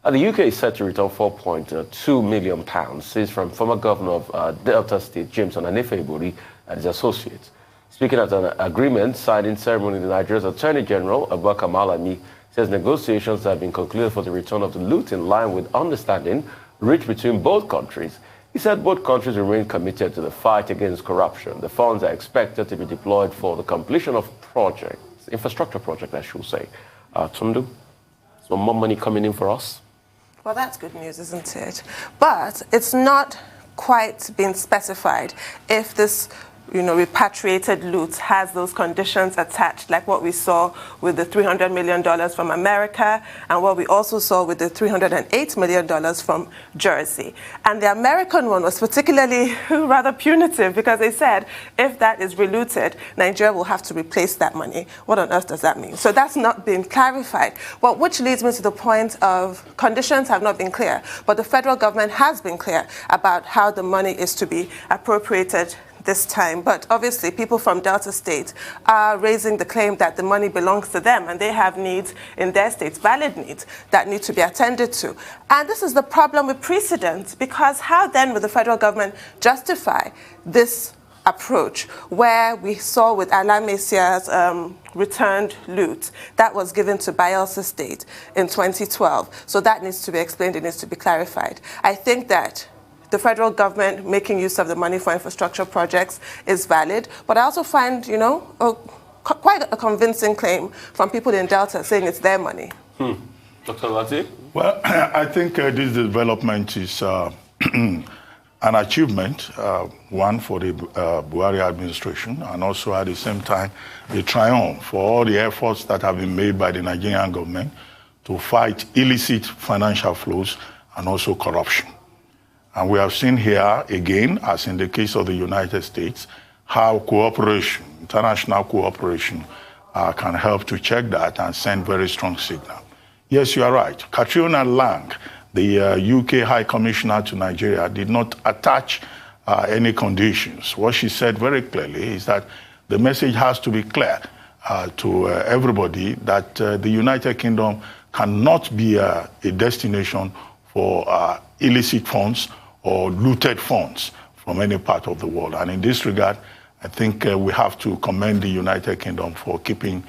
The UK is set to return £4.2 million seized from former governor of Delta State, James Ibori, and his associates. Speaking at an agreement signing ceremony, the Nigeria's Attorney General, Abubakar Malami, says negotiations have been concluded for the return of the loot in line with understanding reached between both countries. He said both countries remain committed to the fight against corruption. The funds are expected to be deployed for the completion of projects, infrastructure projects, I should say. Tundu, some more money coming in for us? Well, that's good news, isn't it? But it's not quite been specified if this repatriated loot has those conditions attached, like what we saw with the $300 million from America and what we also saw with the $308 million from Jersey. And the American one was particularly rather punitive because they said if that is relooted, Nigeria will have to replace that money. What on earth does that mean? So that's not been clarified. Well, which leads me to the point of conditions have not been clear, but the federal government has been clear about how the money is to be appropriated this time. But obviously people from Delta State are raising the claim that the money belongs to them and they have needs in their states, valid needs that need to be attended to. And this is the problem with precedent, because how then will the federal government justify this approach where we saw with Alain Messia's returned loot that was given to Bayelsa State in 2012. So that needs to be explained, it needs to be clarified. I think that the federal government making use of the money for infrastructure projects is valid, but I also find, quite a convincing claim from people in Delta saying it's their money. Dr. Lati? Well, I think this development is an achievement, one for the Buhari administration, and also at the same time a triumph for all the efforts that have been made by the Nigerian government to fight illicit financial flows and also corruption. And we have seen here, again, as in the case of the United States, how cooperation, international cooperation, can help to check that and send very strong signal. Yes, you are right. Katrina Lang, the UK High Commissioner to Nigeria, did not attach any conditions. What she said very clearly is that the message has to be clear to everybody that the United Kingdom cannot be a destination for illicit funds or looted funds from any part of the world. And in this regard, I think we have to commend the United Kingdom for keeping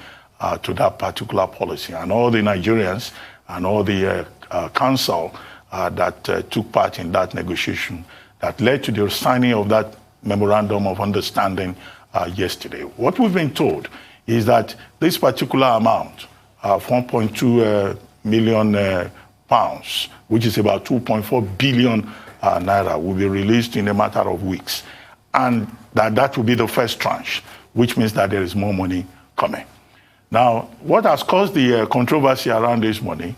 to that particular policy. And all the Nigerians and all the council that took part in that negotiation that led to the signing of that memorandum of understanding yesterday. What we've been told is that this particular amount, 1.2 million pounds, which is about 2.4 billion naira, will be released in a matter of weeks. And that will be the first tranche, which means that there is more money coming. Now, what has caused the controversy around this money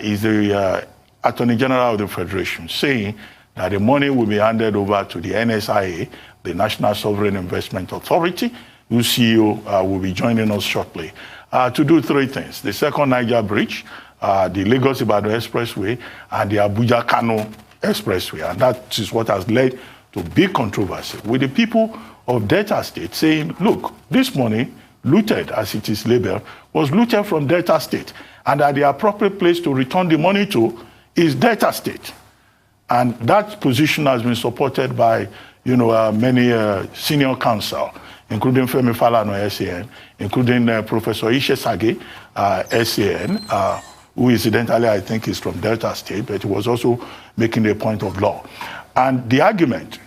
is the Attorney General of the Federation saying that the money will be handed over to the NSIA, the National Sovereign Investment Authority, whose CEO will be joining us shortly, to do three things: the second Niger Bridge, the Lagos-Ibadan Expressway, and the Abuja-Kano Expressway. And that is what has led to big controversy with the people of Delta State saying, look, this money, looted as it is labeled, was looted from Delta State, and that the appropriate place to return the money to is Delta State. And that position has been supported by many senior counsel, including Femi Falana, SAN, including Professor Ishe Sage, SAN, who incidentally I think is from Delta State, but he was also making a point of law. And the argument,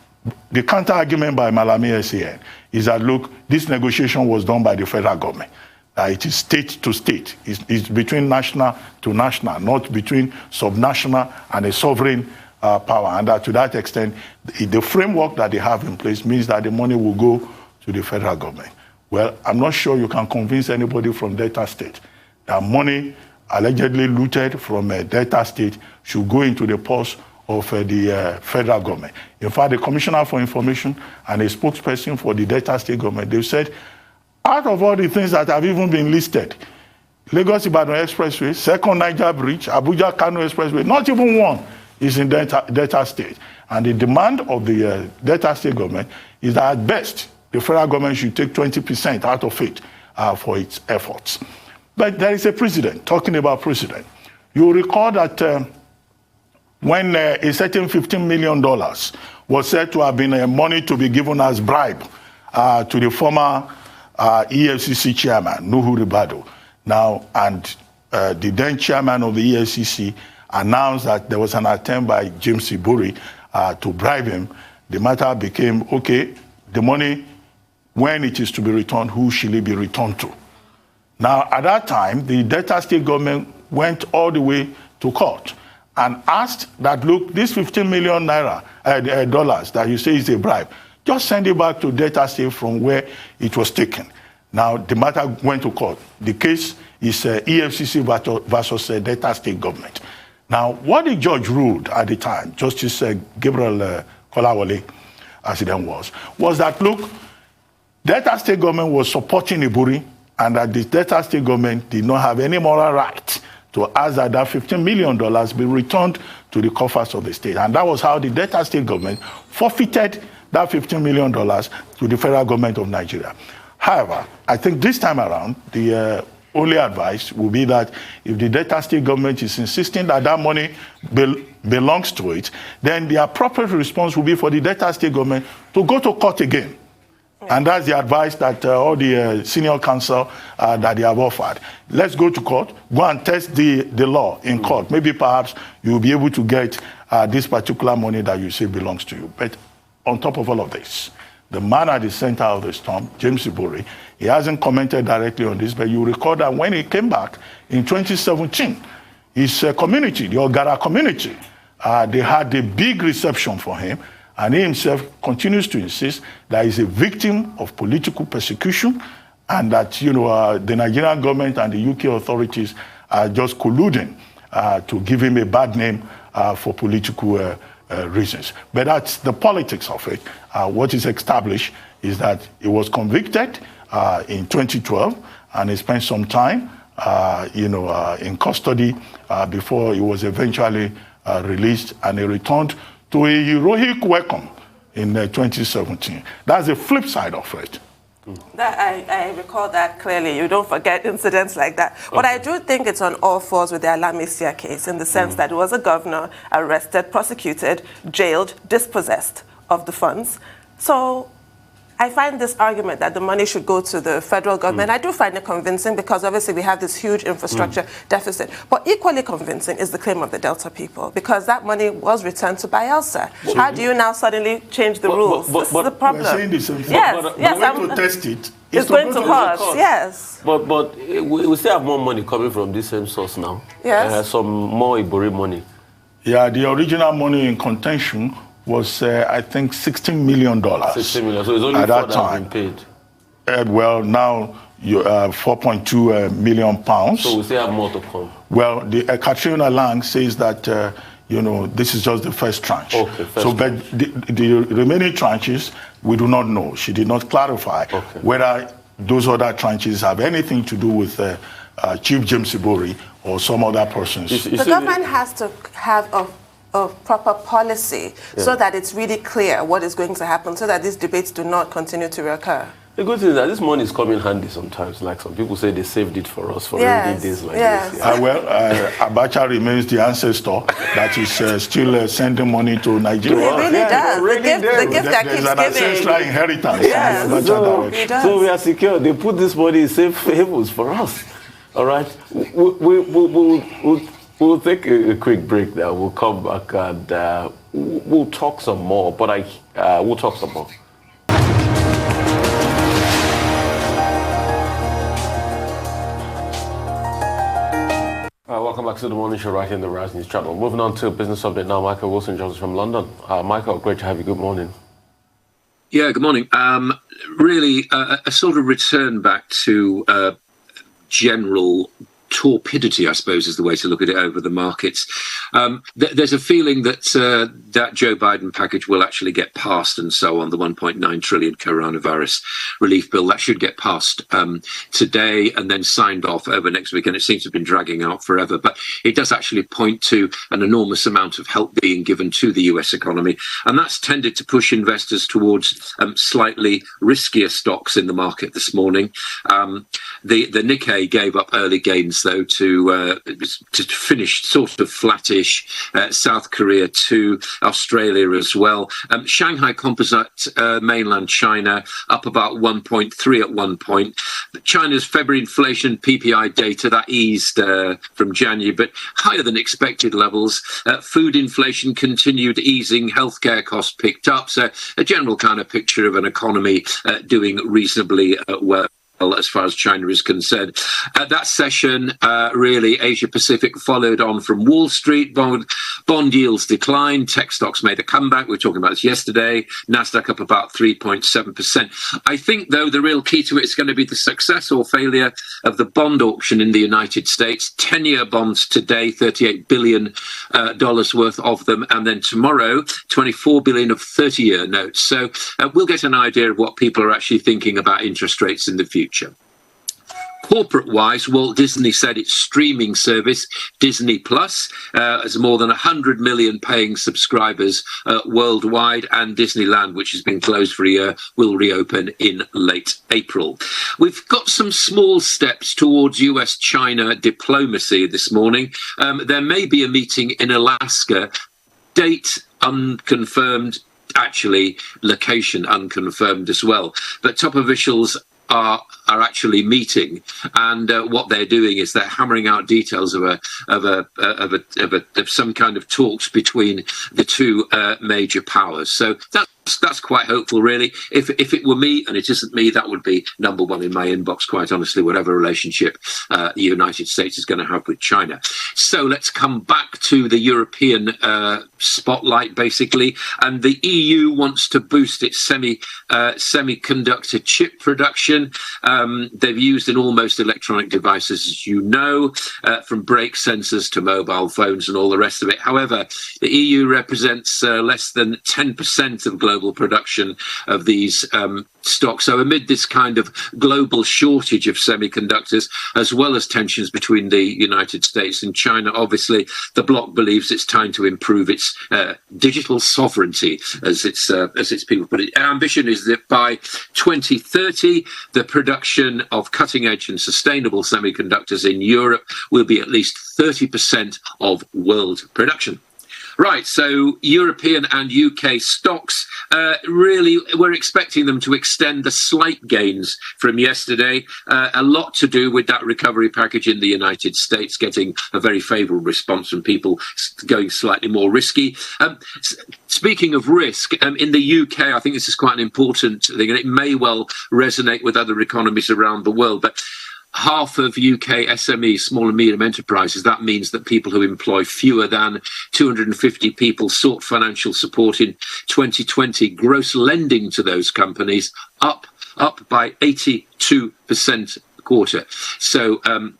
the counter-argument by Malami SAN is that, look, this negotiation was done by the federal government. It is state to state. It's between national to national, not between subnational and a sovereign power. And that to that extent, the framework that they have in place means that the money will go to the federal government. Well, I'm not sure you can convince anybody from Delta State that money allegedly looted from Delta State should go into the purse of the federal government. In fact, the Commissioner for Information and a spokesperson for the Delta State government, they said, out of all the things that have even been listed, Lagos-Ibadan Expressway, second Niger Bridge, Abuja-Kano Expressway, not even one is in Delta State. And the demand of the Delta State government is that at best, the federal government should take 20% out of it for its efforts. But there is a precedent, talking about precedent. You recall that when a certain $15 million was said to have been money to be given as bribe to the former EFCC chairman, Nuhu Ribadu. Now, and the then chairman of the EFCC announced that there was an attempt by James Ibori to bribe him. The matter became, okay, the money, when it is to be returned, who shall it be returned to? Now, at that time, the Delta State government went all the way to court and asked that, look, this 15 million naira, dollars that you say is a bribe, just send it back to Delta State from where it was taken. Now, the matter went to court. The case is EFCC versus Delta State government. Now, what the judge ruled at the time, Justice Gabriel Kolawole, as it then was that, look, Delta State government was supporting Ibori, and that the Delta State government did not have any moral right to ask that $15 million be returned to the coffers of the state. And that was how the Delta State government forfeited that $15 million to the federal government of Nigeria. However, I think this time around, the only advice will be that if the Delta State government is insisting that that money belongs to it, then the appropriate response will be for the Delta State government to go to court again. And that's the advice that all the senior counsel that they have offered. Let's go to court, go and test the law in court. Maybe perhaps you'll be able to get this particular money that you say belongs to you. But on top of all of this, the man at the center of the storm, James Ibori, he hasn't commented directly on this, but you recall that when he came back in 2017, his community, the Ogara community, they had a big reception for him. And he himself continues to insist that he's a victim of political persecution and that, the Nigerian government and the UK authorities are just colluding to give him a bad name for political reasons. But that's the politics of it. What is established is that he was convicted in 2012 and he spent some time, in custody before he was eventually released, and he returned to a heroic welcome in 2017. That's the flip side of it. I recall that clearly. You don't forget incidents like that. Okay. But I do think it's on all fours with the Alamisia case in the sense that it was a governor arrested, prosecuted, jailed, dispossessed of the funds. So I find this argument that the money should go to the federal government, I do find it convincing because obviously we have this huge infrastructure deficit. But equally convincing is the claim of the Delta people because that money was returned to Bayelsa. How do you now suddenly change the rules? This is the problem. We're saying the same thing. Yes, I'm going to test it. It's going to cost, yes. But we still have more money coming from this same source now. Yes. Some more Ibori money. Yeah, the original money in contention was, I think, $16 million. $16 million, so it's only at that time been paid. Well, now you 4.2 million pounds. So we still have more to come. Well, the Katrina Lang says that this is just the first tranche. Okay, but the remaining tranches we do not know. She did not clarify whether those other tranches have anything to do with Chief James Ibori or some other persons. The government has to have a proper policy so that it's really clear what is going to happen, so that these debates do not continue to recur. The good thing is that this money is coming handy sometimes. Like some people say they saved it for us for rainy days like this. Abacha remains the ancestor that is still sending money to Nigeria. He really does. The gift that keeps giving. There's an ancestral inheritance. Yes. So we are secure. They put this money in safe havens for us. All right? We'll take a quick break now. We'll come back and we'll talk some more. But we'll talk some more. Welcome back to the morning show right here in the Rise News channel. Moving on to business update now. Michael Wilson joins us from London. Michael, great to have you. Good morning. Yeah, good morning. Really, a sort of return back to general torpidity, I suppose, is the way to look at it over the markets. There's a feeling that that Joe Biden package will actually get passed and so on, the 1.9 trillion coronavirus relief bill. That should get passed today and then signed off over next week. And it seems to have been dragging out forever. But it does actually point to an enormous amount of help being given to the US economy. And that's tended to push investors towards slightly riskier stocks in the market this morning. The Nikkei gave up early gains, though, to finish sort of flattish. South Korea too, Australia as well. Shanghai Composite, mainland China, up about 1.3 at one point. China's February inflation PPI data, that eased from January, but higher than expected levels. Food inflation continued easing, healthcare costs picked up. So a general kind of picture of an economy doing reasonably well as far as China is concerned. At that session, really, Asia Pacific followed on from Wall Street. Bond yields declined. Tech stocks made a comeback. We were talking about this yesterday. Nasdaq up about 3.7%. I think, though, the real key to it is going to be the success or failure of the bond auction in the United States. 10-year bonds today, $38 billion worth of them. And then tomorrow, $24 billion of 30-year notes. So we'll get an idea of what people are actually thinking about interest rates in the future. Corporate-wise, Walt Disney said its streaming service, Disney Plus, has more than 100 million paying subscribers worldwide, and Disneyland, which has been closed for a year, will reopen in late April. We've got some small steps towards US-China diplomacy this morning. There may be a meeting in Alaska, date unconfirmed, actually location unconfirmed as well, but top officials are actually meeting, and what they're doing is they're hammering out details of some kind of talks between the two major powers. So that's quite hopeful, really. If it were me, and it isn't me, that would be number one in my inbox, quite honestly, whatever relationship the United States is going to have with China. So let's come back to the European spotlight, basically. And the EU wants to boost its semiconductor chip production. They've used in almost electronic devices, as you know, from brake sensors to mobile phones and all the rest of it. However, the EU represents less than 10% of global production of these stocks. So amid this kind of global shortage of semiconductors, as well as tensions between the United States and China, obviously the bloc believes it's time to improve its digital sovereignty, as its people put it. Our ambition is that by 2030, the production of cutting-edge and sustainable semiconductors in Europe will be at least 30% of world production. Right, so European and UK stocks, really, we're expecting them to extend the slight gains from yesterday. A lot to do with that recovery package in the United States getting a very favourable response from people going slightly more risky. Speaking of risk, in the UK, I think this is quite an important thing, and it may well resonate with other economies around the world, but half of UK SMEs, small and medium enterprises, that means that people who employ fewer than 250 people sought financial support in 2020. Gross lending to those companies up by 82% a quarter. So a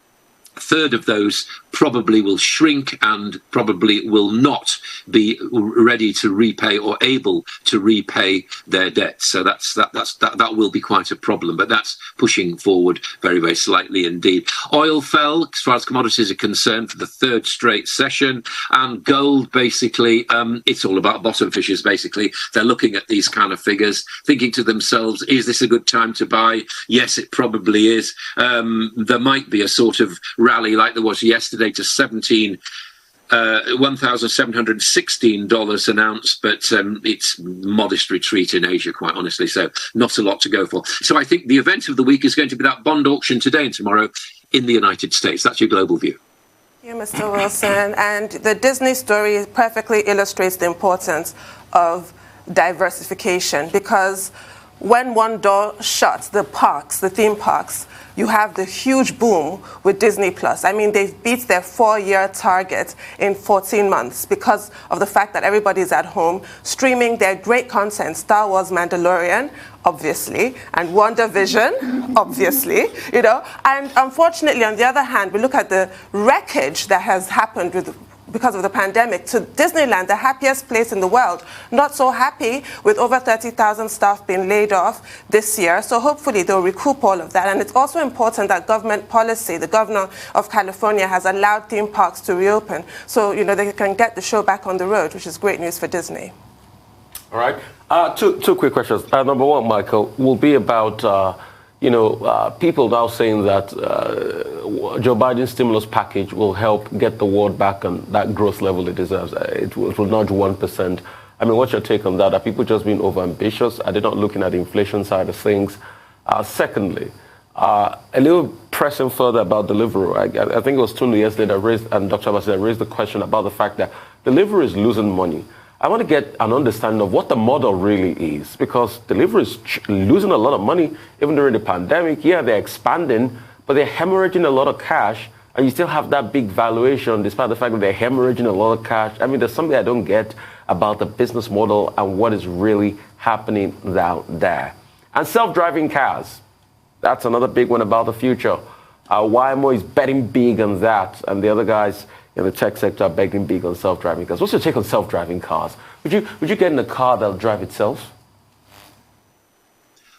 third of those probably will shrink and probably will not be ready to repay or able to repay their debt. So that will be quite a problem, but that's pushing forward very, very slightly indeed. Oil fell, as far as commodities are concerned, for the third straight session, and gold, basically, it's all about bottom fishers, basically. They're looking at these kind of figures, thinking to themselves, is this a good time to buy? Yes, it probably is. There might be a sort of rally like there was yesterday to $1,716 an ounce, but it's modest retreat in Asia, quite honestly, so not a lot to go for. So I think the event of the week is going to be that bond auction today and tomorrow in the United States. That's your global view. Thank you, Mr. Wilson. And the Disney story perfectly illustrates the importance of diversification, because when one door shuts, the theme parks, you have the huge boom with Disney Plus. I mean, they've beat their 4-year target in 14 months because of the fact that everybody's at home streaming their great content, Star Wars Mandalorian, obviously, and WandaVision, obviously, And unfortunately, on the other hand, we look at the wreckage that has happened with because of the pandemic, to Disneyland, the happiest place in the world. Not so happy with over 30,000 staff being laid off this year. So hopefully they'll recoup all of that. And it's also important that government policy, the governor of California has allowed theme parks to reopen. So, they can get the show back on the road, which is great news for Disney. All right. Two quick questions. Number one, Michael, will be about, people now saying that Joe Biden's stimulus package will help get the world back on that growth level it deserves. It will nudge 1%. I mean, what's your take on that? Are people just being overambitious? Are they not looking at the inflation side of things? Secondly, a little pressing further about Deliveroo. I think it was Tunde yesterday that raised, and Dr. Abasi raised the question about the fact that Deliveroo is losing money. I want to get an understanding of what the model really is, because Deliveroo is losing a lot of money even during the pandemic. Yeah, they're expanding, but they're hemorrhaging a lot of cash, and you still have that big valuation despite the fact that they're hemorrhaging a lot of cash. I mean, there's something I don't get about the business model and what is really happening down there. And self-driving cars, that's another big one about the future. YMO is betting big on that, and the other guys in the tech sector are betting big on self-driving cars. What's your take on self-driving cars? Would you get in a car that'll drive itself?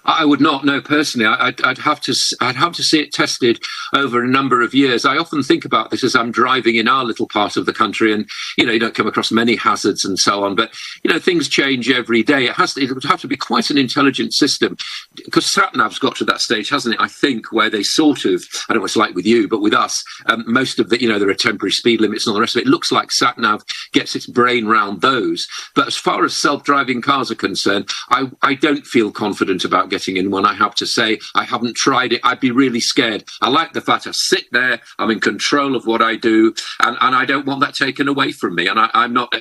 I would not know personally. I'd have to see it tested over a number of years. I often think about this as I'm driving in our little part of the country, and you don't come across many hazards and so on. But things change every day. It would have to be quite an intelligent system, because sat-nav's got to that stage, hasn't it? I think where they sort of, I don't know what it's like with you, but with us, most of the there are temporary speed limits and all the rest of it. It looks like sat-nav gets its brain round those. But as far as self-driving cars are concerned, I don't feel confident about getting in one. I have to say, I haven't tried it. I'd be really scared. I like the fact I sit there, I'm in control of what I do, and I don't want that taken away from me. And I'm not,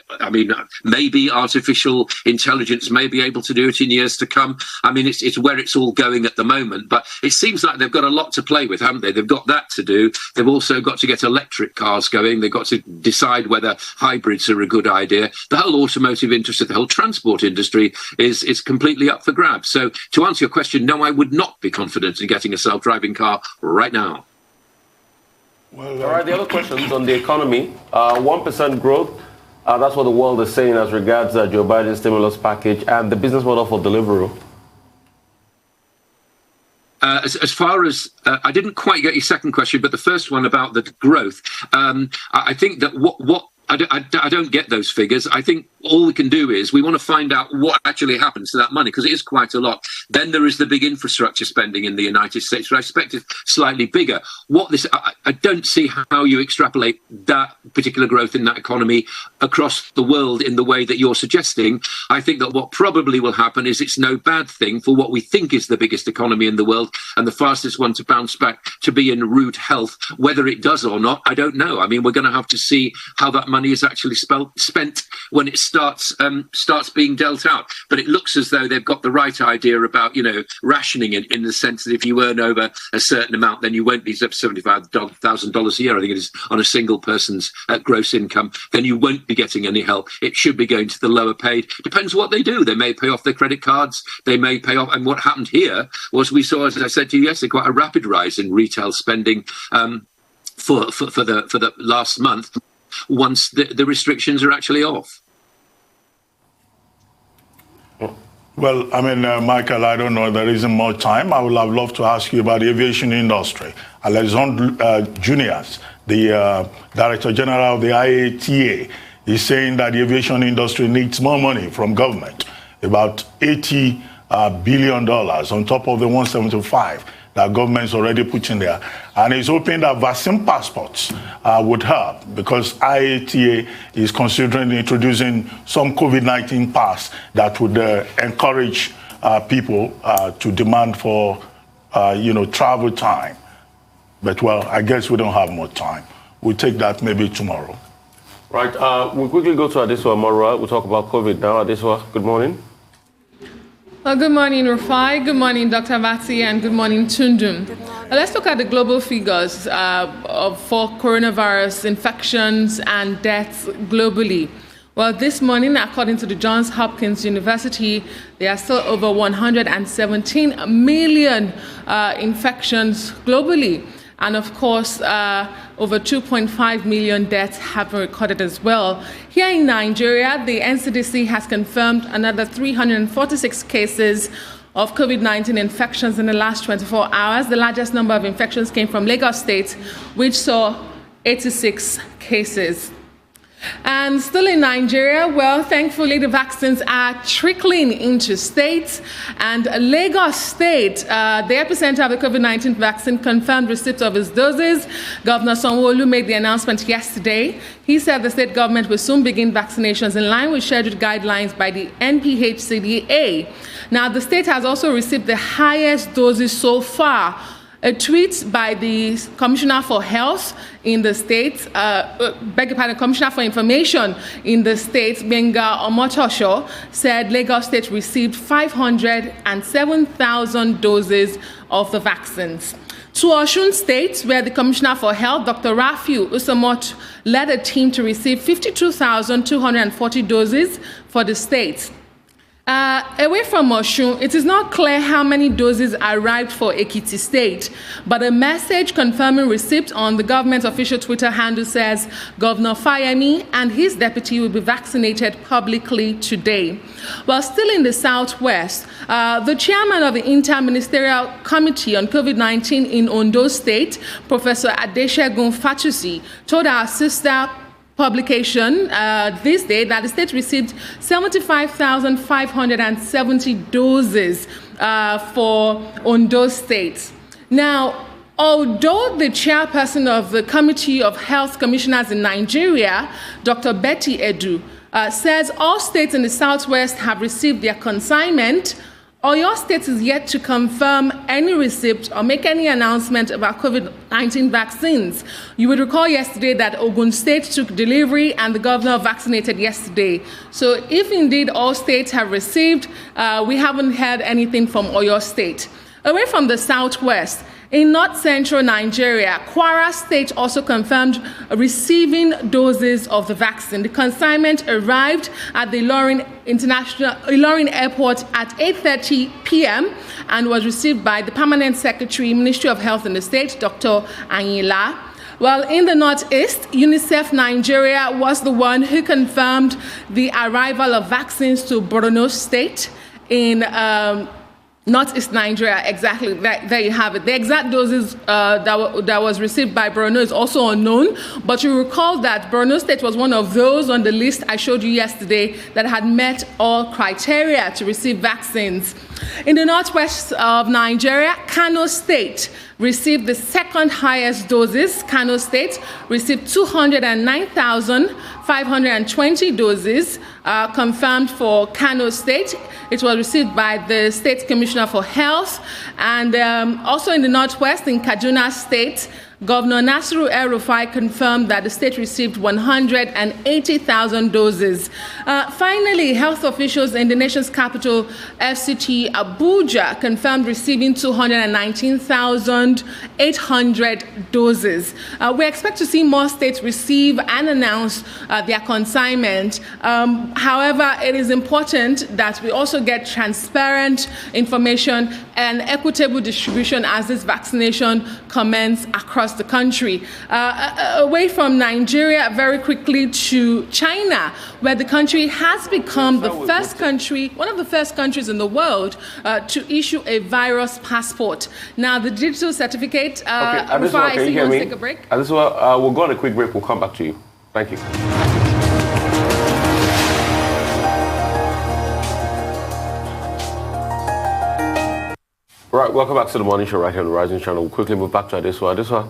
maybe artificial intelligence may be able to do it in years to come. I mean, it's where it's all going at the moment, but it seems like they've got a lot to play with, haven't they? They've got that to do. They've also got to get electric cars going. They've got to decide whether hybrids are a good idea. The whole automotive industry, the whole transport industry is completely up for grabs. So to answer your question, no, I would not be confident in getting a self-driving car right now. Well, all right, the other questions on the economy. 1% growth. That's what the world is saying as regards Joe Biden's stimulus package and the business model for Deliveroo. As far as I didn't quite get your second question, but the first one about the growth, I think that what I don't get those figures. I think all we can do is we want to find out what actually happens to that money, because it is quite a lot. Then there is the big infrastructure spending in the United States, but I expect it's slightly bigger. I don't see how you extrapolate that particular growth in that economy across the world in the way that you're suggesting. I think that what probably will happen is it's no bad thing for what we think is the biggest economy in the world and the fastest one to bounce back to be in rude health. Whether it does or not, I don't know. I mean, we're going to have to see how that money is actually spent when it starts being dealt out. But it looks as though they've got the right idea about rationing it, in the sense that if you earn over a certain amount, then you won't be up to $75,000 a year, I think it is, on a single person's gross income. Then you won't be getting any help. It should be going to the lower paid. Depends what they do. They may pay off their credit cards. They may pay off. And what happened here was we saw, as I said to you yesterday, quite a rapid rise in retail spending for the last month, once the restrictions are actually off. Well, I mean, Michael, I don't know, there isn't more time. I would have loved to ask you about the aviation industry. Alexandre Junius, the Director General of the IATA, is saying that the aviation industry needs more money from government, about $80 billion on top of the 175 that government's already put in there. And he's hoping that vaccine passports would help, because IATA is considering introducing some COVID-19 pass that would encourage people to demand for, travel time. But, well, I guess we don't have more time. We'll take that maybe tomorrow. Right. We'll quickly go to Adesua Morua. We'll talk about COVID now. Adesua, good morning. Well, good morning, Rufai. Good morning, Dr. Vati, and good morning, Tundum. Let's look at the global figures for coronavirus infections and deaths globally. Well, this morning, according to the Johns Hopkins University, there are still over 117 million infections globally. And of course, over 2.5 million deaths have been recorded as well. Here in Nigeria, the NCDC has confirmed another 346 cases of COVID-19 infections in the last 24 hours. The largest number of infections came from Lagos State, which saw 86 cases. And still in Nigeria, well, thankfully, the vaccines are trickling into states. And Lagos State, the epicenter of the COVID-19 vaccine, confirmed receipt of its doses. Governor Sanwo-Olu made the announcement yesterday. He said the state government will soon begin vaccinations in line with scheduled guidelines by the NPHCDA. Now, the state has also received the highest doses so far. A tweet by the Commissioner for Health in the state, Commissioner for Information in the state, Benga Omotosho, said Lagos State received 507,000 doses of the vaccines. To Osun State, where the Commissioner for Health, Dr. Rafiu Usomot, led a team to receive 52,240 doses for the state. Away from Osun, it is not clear how many doses arrived for Ekiti State, but a message confirming receipt on the government's official Twitter handle says Governor Fayemi and his deputy will be vaccinated publicly today. While still in the Southwest, the chairman of the Inter-Ministerial Committee on COVID-19 in Ondo State, Professor Adesegun Fatusi, told our sister publication this day that the state received 75,570 doses for Ondo State. Now, although the chairperson of the Committee of Health Commissioners in Nigeria, Dr. Betty Edu, says all states in the Southwest have received their consignment, Oyo State is yet to confirm any receipt or make any announcement about COVID-19 vaccines. You would recall yesterday that Ogun State took delivery and the governor vaccinated yesterday. So if indeed all states have received, we haven't heard anything from Oyo State. Away from the Southwest, in north-central Nigeria, Kwara State also confirmed receiving doses of the vaccine. The consignment arrived at the Ilorin Airport at 8:30 p.m. and was received by the Permanent Secretary, Ministry of Health in the state, Dr. Anyila. Well, in the Northeast, UNICEF Nigeria was the one who confirmed the arrival of vaccines to Borno State in Northeast Nigeria. Exactly, there you have it. The exact doses that was received by Borno is also unknown, but you recall that Borno State was one of those on the list I showed you yesterday that had met all criteria to receive vaccines. In the northwest of Nigeria, Kano State received the second highest doses. Kano State received 209,520 doses confirmed for Kano State. It was received by the State Commissioner for Health. And also in the northwest, in Kaduna State, Governor Nasiru El-Rufai confirmed that the state received 180,000 doses. Finally, health officials in the nation's capital, FCT Abuja, confirmed receiving 219,800 doses. We expect to see more states receive and announce their consignment. However, it is important that we also get transparent information and equitable distribution as this vaccination commences across the country. Away from Nigeria, very quickly to China, where the country has become the first country, one of the first countries in the world to issue a virus passport. Now, the digital certificate, before I see you want to take a break. We'll go on a quick break. We'll come back to you. Thank you. Right, welcome back to the morning show right here on the Rising Channel. We'll quickly move back to Adeswa.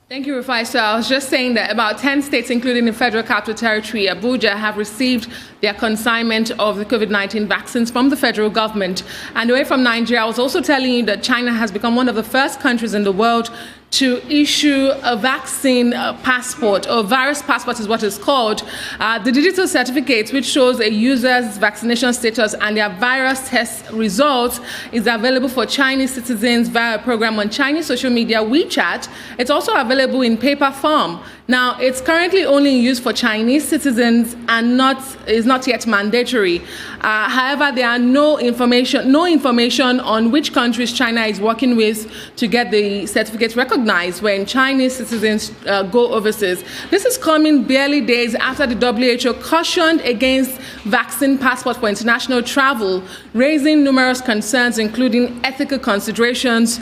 Thank you, Rufai. So I was just saying that about 10 states, including the Federal Capital Territory, Abuja, have received their consignment of the COVID-19 vaccines from the federal government. And away from Nigeria, I was also telling you that China has become one of the first countries in the world to issue a vaccine passport, or virus passport is what it's called. The digital certificate, which shows a user's vaccination status and their virus test results, is available for Chinese citizens via a program on Chinese social media WeChat. It's also available in paper form. Now, it's currently only in use for Chinese citizens and is not yet mandatory. However, there are no information on which countries China is working with to get the certificate recognized when Chinese citizens go overseas. This is coming barely days after the WHO cautioned against vaccine passport for international travel, raising numerous concerns, including ethical considerations,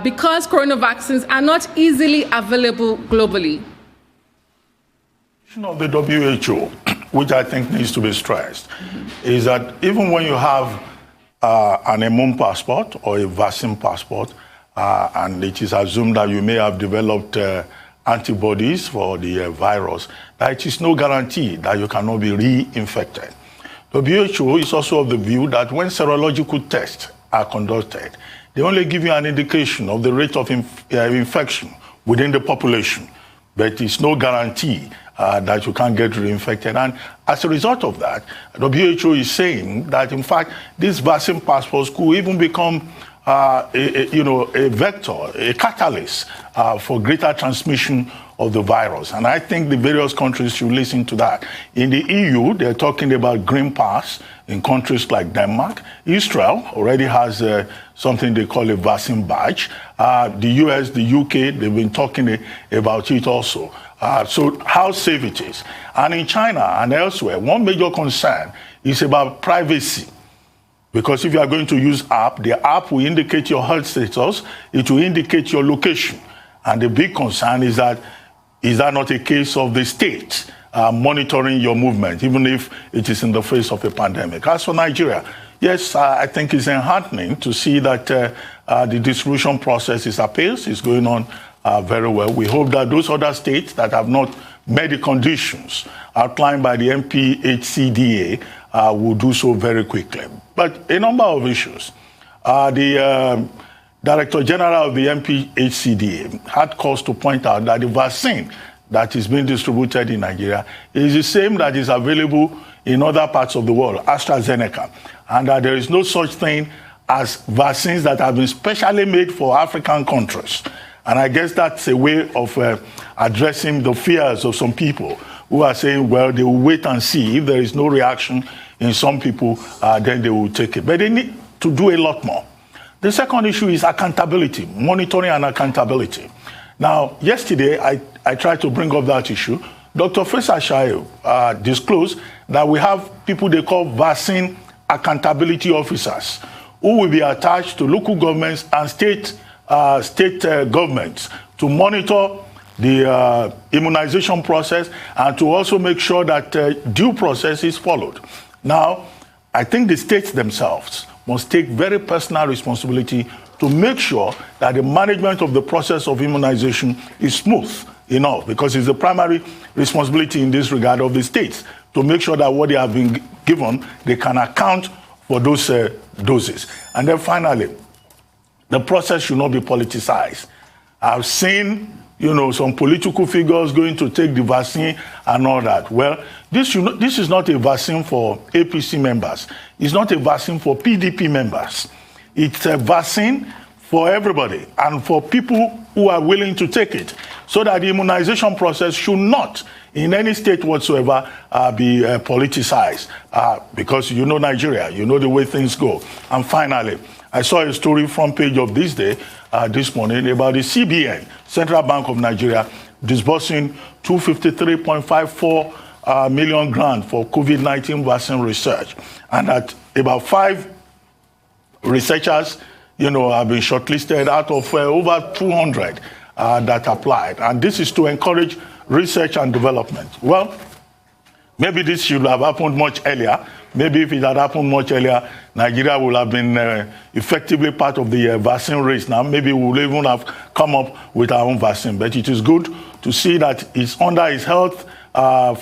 because coronavirus vaccines are not easily available globally. Of the WHO, which I think needs to be stressed, is that even when you have an immune passport or a vaccine passport, and it is assumed that you may have developed antibodies for the virus, that it is no guarantee that you cannot be reinfected. WHO is also of the view that when serological tests are conducted, they only give you an indication of the rate of infection within the population, but it's no guarantee that you can't get reinfected. And as a result of that, WHO is saying that, in fact, these vaccine passports could even become a vector, a catalyst for greater transmission of the virus. And I think the various countries should listen to that. In the EU, they're talking about green pass in countries like Denmark. Israel already has something they call a vaccine badge. The US, the UK, they've been talking about it also. So how safe it is. And in China and elsewhere, one major concern is about privacy. Because if you are going to use the app will indicate your health status, it will indicate your location. And the big concern is that not a case of the state monitoring your movement, even if it is in the face of a pandemic? As for Nigeria, yes, I think it's enheartening to see that the distribution process is apace, is going on very well. We hope that those other states that have not met the conditions outlined by the MPHCDA will do so very quickly. But a number of issues. The Director General of the MPHCDA had cause to point out that the vaccine that is being distributed in Nigeria is the same that is available in other parts of the world, AstraZeneca, and that there is no such thing as vaccines that have been specially made for African countries. And I guess that's a way of addressing the fears of some people who are saying, well, they will wait and see. If there is no reaction in some people, then they will take it. But they need to do a lot more. The second issue is accountability, monitoring and accountability. Now, yesterday, I tried to bring up that issue. Dr. Faisal Shaibu disclosed that we have people they call vaccine accountability officers who will be attached to local governments and state governments to monitor the immunization process and to also make sure that due process is followed. Now, I think the states themselves must take very personal responsibility to make sure that the management of the process of immunization is smooth enough, because it's the primary responsibility in this regard of the states to make sure that what they have been given, they can account for those doses. And then finally, the process should not be politicized. I've seen, some political figures going to take the vaccine and all that. Well, this is not a vaccine for APC members. It's not a vaccine for PDP members. It's a vaccine for everybody and for people who are willing to take it, so that the immunization process should not, in any state whatsoever, be politicized. Because you know Nigeria, you know the way things go. And finally, I saw a story front page of This Day this morning about the CBN, Central Bank of Nigeria, disbursing 253.54 million grant for COVID-19 vaccine research, and that about 5 researchers, have been shortlisted out of over 200 that applied. And this is to encourage research and development. Well, maybe this should have happened much earlier. Maybe if it had happened much earlier, Nigeria would have been effectively part of the vaccine race now. Maybe we would even have come up with our own vaccine. But it is good to see that it's under its health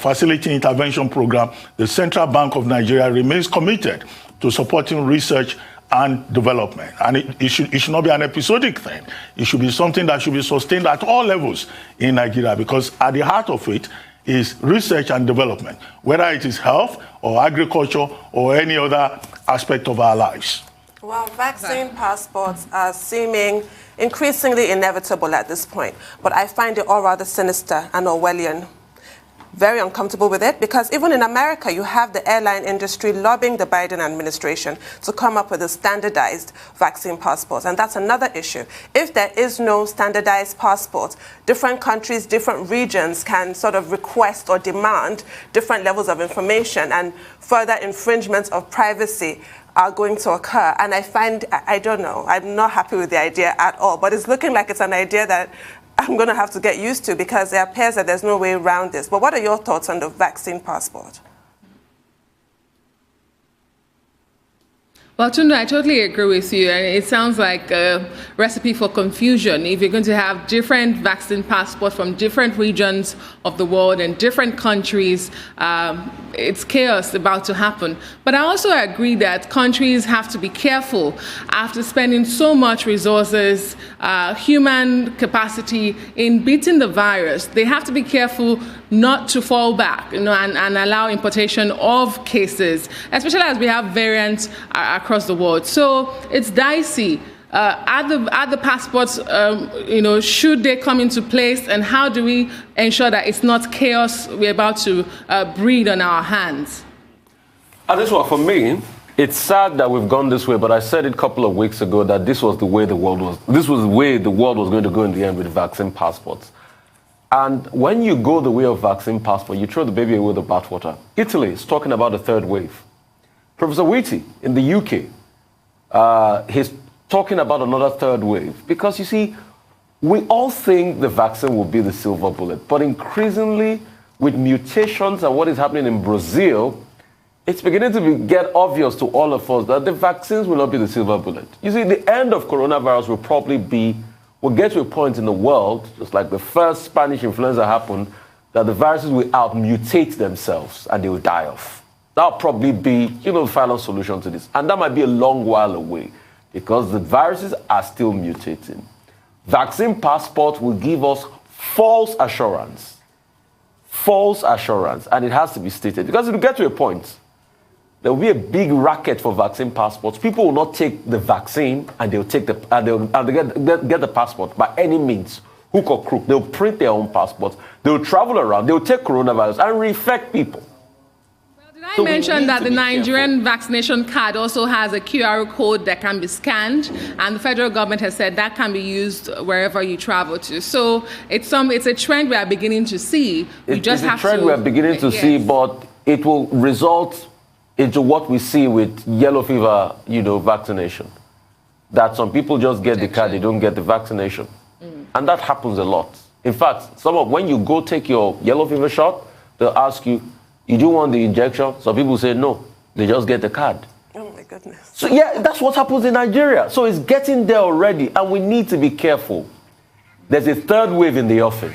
facility intervention program. The Central Bank of Nigeria remains committed to supporting research and development. And it should not be an episodic thing. It should be something that should be sustained at all levels in Nigeria, because at the heart of it is research and development, whether it is health or agriculture or any other aspect of our lives. Well, vaccine passports are seeming increasingly inevitable at this point, but I find it all rather sinister and Orwellian. Very uncomfortable with it, because even in America, you have the airline industry lobbying the Biden administration to come up with a standardized vaccine passport. And that's another issue. If there is no standardized passport, different countries, different regions can sort of request or demand different levels of information, and further infringements of privacy are going to occur. And I don't know, I'm not happy with the idea at all, but it's looking like it's an idea that I'm going to have to get used to, because it appears that there's no way around this. But what are your thoughts on the vaccine passport? Well, Tunde, I totally agree with you. And it sounds like a recipe for confusion. If you're going to have different vaccine passports from different regions of the world and different countries, it's chaos about to happen. But I also agree that countries have to be careful after spending so much resources, human capacity in beating the virus. They have to be careful not to fall back, and allow importation of cases, especially as we have variants across the world. So it's dicey. Are the passports, should they come into place, and how do we ensure that it's not chaos we're about to breed on our hands? And this one, for me, it's sad that we've gone this way, but I said it a couple of weeks ago that this was the way the world was. This was the way the world was going to go in the end with vaccine passports. And when you go the way of vaccine passport, you throw the baby away with the bathwater. Italy is talking about a third wave. Professor Whitty in the UK, he's talking about another third wave. Because you see, we all think the vaccine will be the silver bullet, but increasingly with mutations and what is happening in Brazil, it's beginning to get obvious to all of us that the vaccines will not be the silver bullet. You see, the end of coronavirus will probably be, we'll get to a point in the world, just like the first Spanish influenza happened, that the viruses will out-mutate themselves and they will die off. That'll probably be, the final solution to this. And that might be a long while away because the viruses are still mutating. Vaccine passport will give us false assurance. False assurance. And it has to be stated. Because it will get to a point, there will be a big racket for vaccine passports. People will not take the vaccine and they'll take they'll get the passport by any means, hook or crook. They'll print their own passports. They'll travel around. They'll take coronavirus and reinfect people. I mentioned that the Nigerian vaccination card also has a QR code that can be scanned, and the federal government has said that can be used wherever you travel to. So it's a trend we are beginning to see. It's a trend we are beginning to see, but it will result into what we see with yellow fever, vaccination. That some people just get the card, they don't get the vaccination. And that happens a lot. In fact, when you go take your yellow fever shot, they'll ask you, you do want the injection? Some people say no. They just get the card. Oh, my goodness. So, yeah, that's what happens in Nigeria. So it's getting there already, and we need to be careful. There's a third wave in the offing.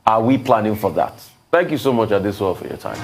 Are we planning for that? Thank you so much, Adesuwa, for your time.